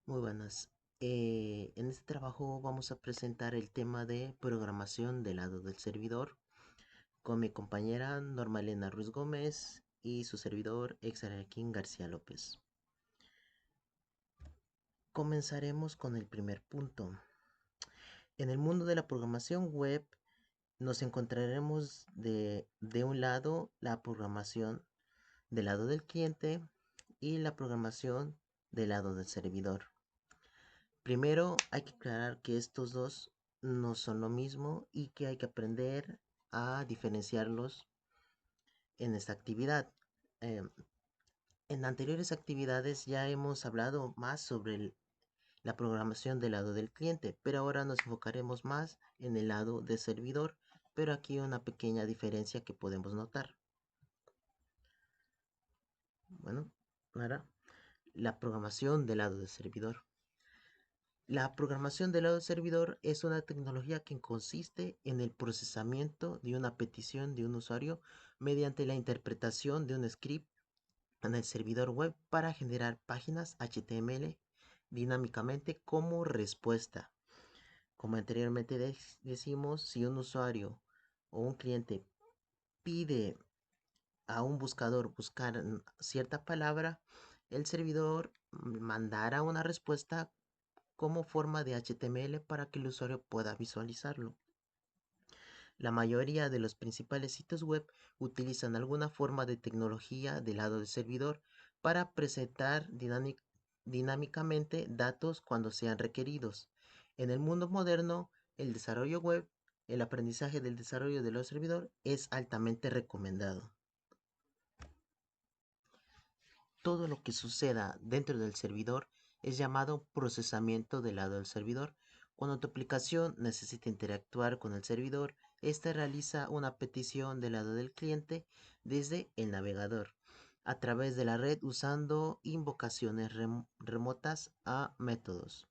Muy buenas. En este trabajo vamos a presentar el tema de programación del lado del servidor con mi compañera Norma Elena Ruiz Gómez y su servidor Exaraquín García López. Comenzaremos con el primer punto. En el mundo de la programación web nos encontraremos de un lado la programación del lado del cliente y la programación del lado del servidor. Primero hay que aclarar que estos dos no son lo mismo y que hay que aprender a diferenciarlos en esta actividad. Eh, en anteriores actividades ya hemos hablado más sobre la programación del lado del cliente, pero ahora nos enfocaremos más en el lado del servidor, pero aquí una pequeña diferencia que podemos notar. Bueno, ahora la programación del lado del servidor. La programación del lado del servidor es una tecnología que consiste en el procesamiento de una petición de un usuario mediante la interpretación de un script en el servidor web para generar páginas HTML dinámicamente como respuesta. Como anteriormente decimos, si un usuario o un cliente pide a un buscador buscar cierta palabra, el servidor mandará una respuesta como forma de HTML para que el usuario pueda visualizarlo. La mayoría de los principales sitios web utilizan alguna forma de tecnología del lado del servidor para presentar dinámicamente datos cuando sean requeridos. En el mundo moderno, el desarrollo web, el aprendizaje del desarrollo de los servidores es altamente recomendado. Todo lo que suceda dentro del servidor es llamado procesamiento del lado del servidor. Cuando tu aplicación necesita interactuar con el servidor, éste realiza una petición del lado del cliente desde el navegador a través de la red usando invocaciones remotas a métodos.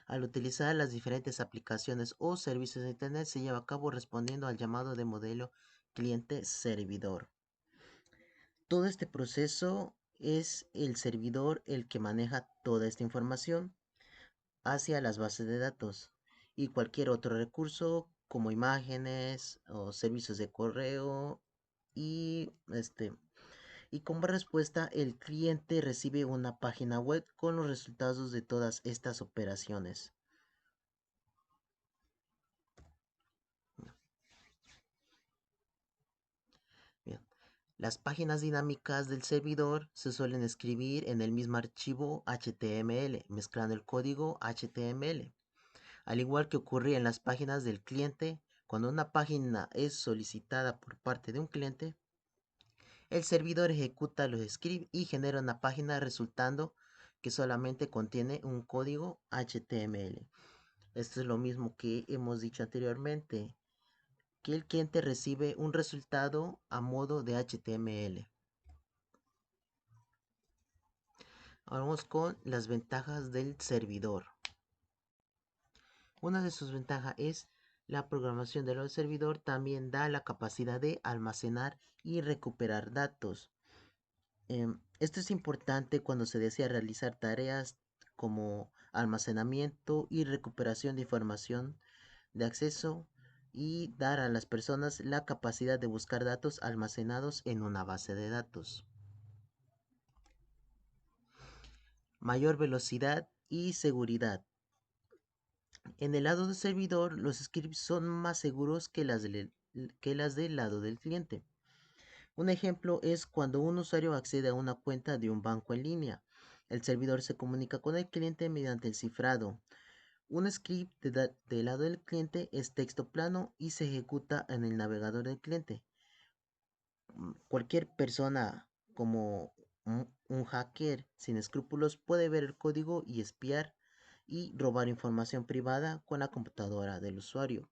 Al utilizar las diferentes aplicaciones o servicios de Internet se lleva a cabo respondiendo al llamado de modelo cliente-servidor. Todo este proceso es el servidor el que maneja toda esta información hacia las bases de datos y cualquier otro recurso como imágenes o servicios de correo y y como respuesta el cliente recibe una página web con los resultados de todas estas operaciones. Bien. Las páginas dinámicas del servidor se suelen escribir en el mismo archivo HTML, mezclando el código HTML. Al igual que ocurría en las páginas del cliente, cuando una página es solicitada por parte de un cliente, el servidor ejecuta los scripts y genera una página resultando que solamente contiene un código HTML. Esto es lo mismo que hemos dicho anteriormente, que el cliente recibe un resultado a modo de HTML. Ahora vamos con las ventajas del servidor. Una de sus ventajas es la programación del servidor también da la capacidad de almacenar y recuperar datos. Esto es importante cuando se desea realizar tareas como almacenamiento y recuperación de información de acceso y dar a las personas la capacidad de buscar datos almacenados en una base de datos. Mayor velocidad y seguridad. En el lado del servidor, los scripts son más seguros que las del lado del cliente. Un ejemplo es cuando un usuario accede a una cuenta de un banco en línea. El servidor se comunica con el cliente mediante el cifrado. Un script del lado del cliente es texto plano y se ejecuta en el navegador del cliente. Cualquier persona como un hacker sin escrúpulos puede ver el código y espiar y robar información privada con la computadora del usuario.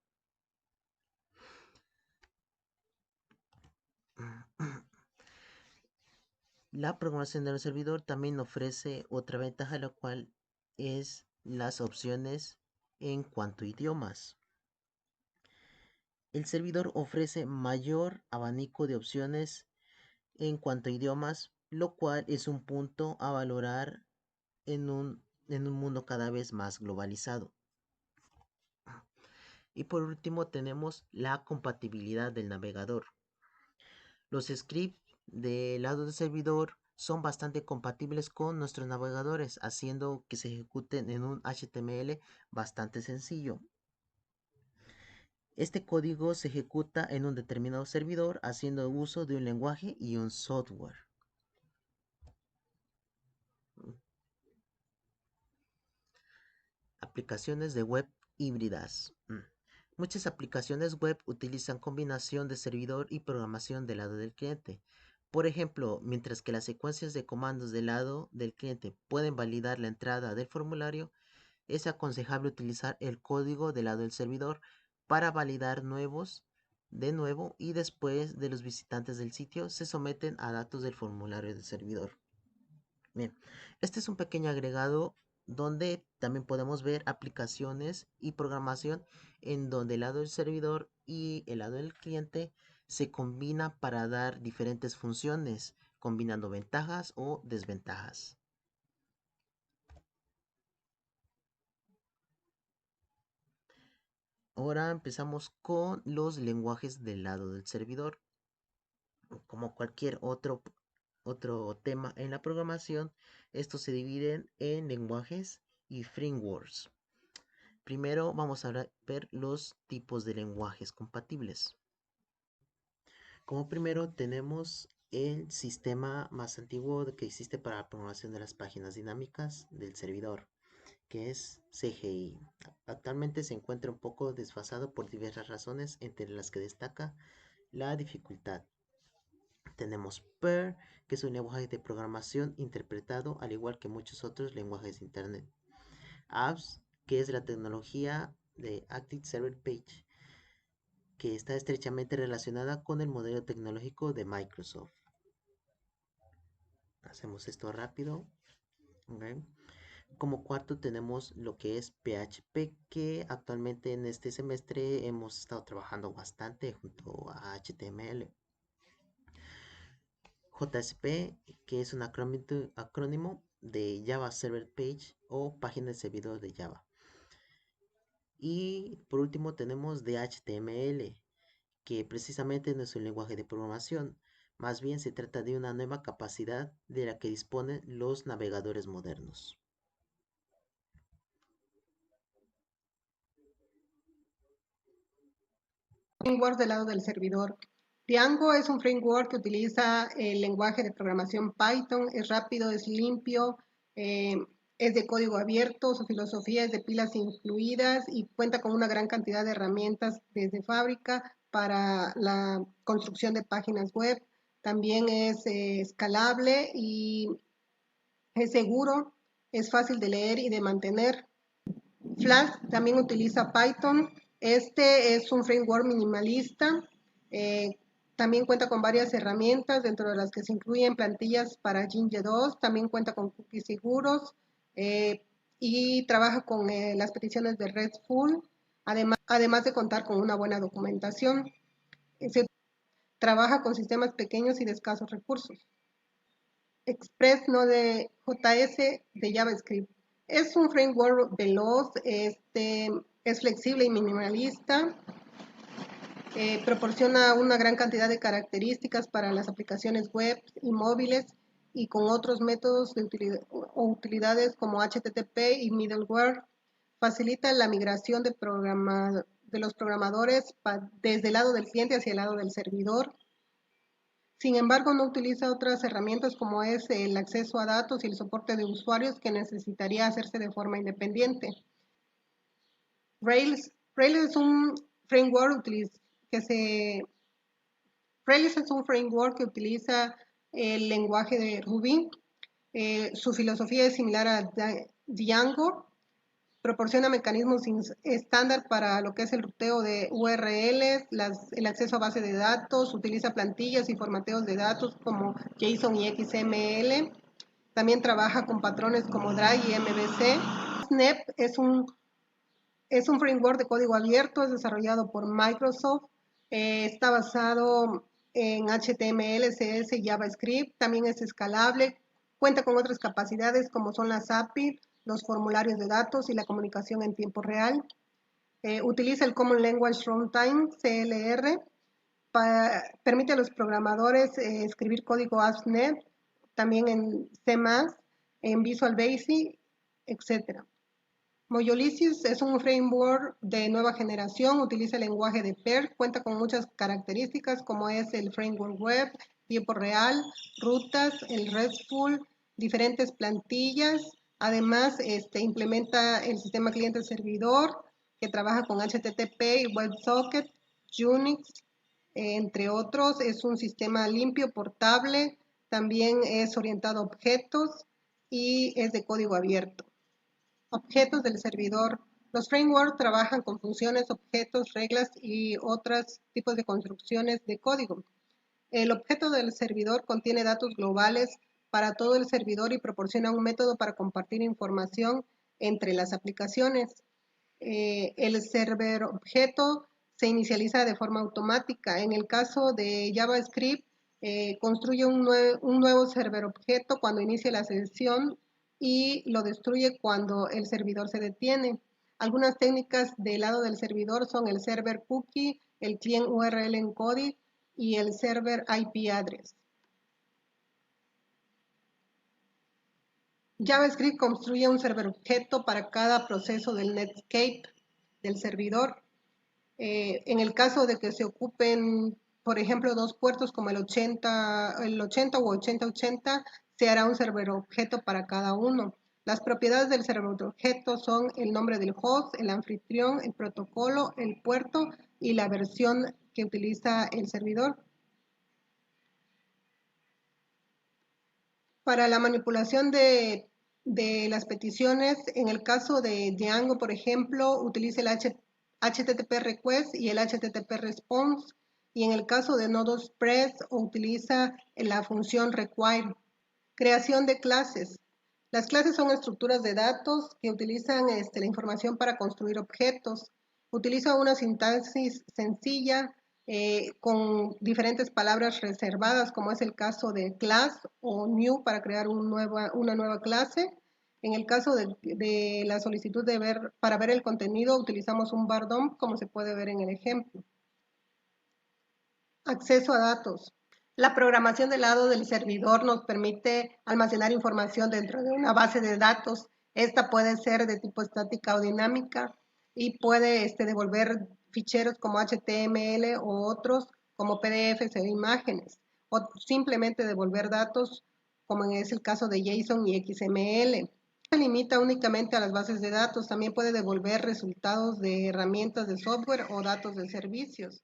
La programación del servidor también ofrece otra ventaja, la cual es las opciones en cuanto a idiomas. El servidor ofrece mayor abanico de opciones en cuanto a idiomas, lo cual es un punto a valorar en un mundo cada vez más globalizado. Y por último tenemos la compatibilidad del navegador. Los scripts del lado del servidor son bastante compatibles con nuestros navegadores, haciendo que se ejecuten en un HTML bastante sencillo. Este código se ejecuta en un determinado servidor haciendo uso de un lenguaje y un software. Aplicaciones de web híbridas. Muchas aplicaciones web utilizan combinación de servidor y programación del lado del cliente. Por ejemplo, mientras que las secuencias de comandos del lado del cliente pueden validar la entrada del formulario, es aconsejable utilizar el código del lado del servidor para validar de nuevo y después de los visitantes del sitio se someten a datos del formulario del servidor. Bien, este es un pequeño agregado donde también podemos ver aplicaciones y programación en donde el lado del servidor y el lado del cliente se combina para dar diferentes funciones, combinando ventajas o desventajas. Ahora empezamos con los lenguajes del lado del servidor. Como cualquier otro tema en la programación, estos se dividen en lenguajes y frameworks. Primero vamos a ver los tipos de lenguajes compatibles. Como primero tenemos el sistema más antiguo que existe para la programación de las páginas dinámicas del servidor, que es CGI. Actualmente se encuentra un poco desfasado por diversas razones, entre las que destaca la dificultad. Tenemos Perl, que es un lenguaje de programación interpretado al igual que muchos otros lenguajes de Internet. Apps, que es la tecnología de Active Server Page, que está estrechamente relacionada con el modelo tecnológico de Microsoft. Hacemos esto rápido. Okay. Como cuarto tenemos lo que es PHP, que actualmente en este semestre hemos estado trabajando bastante junto a HTML. JSP, que es un acrónimo de Java Server Page o página de servidor de Java. Y por último tenemos DHTML, que precisamente no es un lenguaje de programación, más bien se trata de una nueva capacidad de la que disponen los navegadores modernos. Framework del lado del servidor. Django es un framework que utiliza el lenguaje de programación Python, es rápido, es limpio, es de código abierto, su filosofía es de pilas incluidas y cuenta con una gran cantidad de herramientas desde fábrica para la construcción de páginas web. También es escalable y es seguro, es fácil de leer y de mantener. Flask también utiliza Python. Este es un framework minimalista. Eh, También cuenta con varias herramientas, dentro de las que se incluyen plantillas para Jinja 2. También cuenta con cookies seguros y trabaja con las peticiones de RESTful, además de contar con una buena documentación. Se trabaja con sistemas pequeños y de escasos recursos. Express Node.js de JavaScript. Es un framework veloz, es flexible y minimalista, proporciona una gran cantidad de características para las aplicaciones web y móviles y con otros métodos de utilidades como HTTP y middleware. Facilita la migración de los programadores desde el lado del cliente hacia el lado del servidor. Sin embargo, no utiliza otras herramientas como es el acceso a datos y el soporte de usuarios, que necesitaría hacerse de forma independiente. Rails es un framework que utiliza el lenguaje de Ruby. Su filosofía es similar a Django. Proporciona mecanismos estándar para lo que es el ruteo de URLs, el acceso a base de datos, utiliza plantillas y formateos de datos como JSON y XML. También trabaja con patrones como DRY y MVC. Snap es un framework de código abierto, es desarrollado por Microsoft. Está basado en HTML, CSS y JavaScript. También es escalable, Cuenta con otras capacidades como son las API, los formularios de datos y la comunicación en tiempo real. Utiliza el Common Language Runtime, CLR, permite a los programadores escribir código ASP.NET, también en C++, en Visual Basic, etc. Moyolicious es un framework de nueva generación, utiliza el lenguaje de Perl, cuenta con muchas características como es el framework web, tiempo real, rutas, el RESTful, diferentes plantillas. Además, implementa el sistema cliente-servidor que trabaja con HTTP y WebSocket, Unix, entre otros. Es un sistema limpio, portable, también es orientado a objetos y es de código abierto. Objetos del servidor. Los frameworks trabajan con funciones, objetos, reglas y otros tipos de construcciones de código. El objeto del servidor contiene datos globales para todo el servidor y proporciona un método para compartir información entre las aplicaciones. El server objeto se inicializa de forma automática. En el caso de JavaScript, construye un nuevo server objeto cuando inicia la sesión y lo destruye cuando el servidor se detiene. Algunas técnicas del lado del servidor son el server cookie, el client URL encoding y el server IP address. JavaScript construye un server objeto para cada proceso del Netscape del servidor. En el caso de que se ocupen, por ejemplo, dos puertos como el 80 u 8080, se hará un server objeto para cada uno. Las propiedades del server objeto son el nombre del host, el anfitrión, el protocolo, el puerto y la versión que utiliza el servidor. Para la manipulación de las peticiones, en el caso de Django, por ejemplo, utiliza el HTTP request y el HTTP response, y en el caso de Node.js utiliza la función require. Creación de clases. Las clases son estructuras de datos que utilizan la información para construir objetos. Utiliza una sintaxis sencilla con diferentes palabras reservadas, como es el caso de class o new para crear una nueva clase. En el caso de la solicitud para ver el contenido, utilizamos un bar dump, como se puede ver en el ejemplo. Acceso a datos. La programación del lado del servidor nos permite almacenar información dentro de una base de datos. Esta puede ser de tipo estática o dinámica y puede devolver ficheros como HTML o otros como PDFs o imágenes, o simplemente devolver datos como es el caso de JSON y XML. No se limita únicamente a las bases de datos, también puede devolver resultados de herramientas de software o datos de servicios.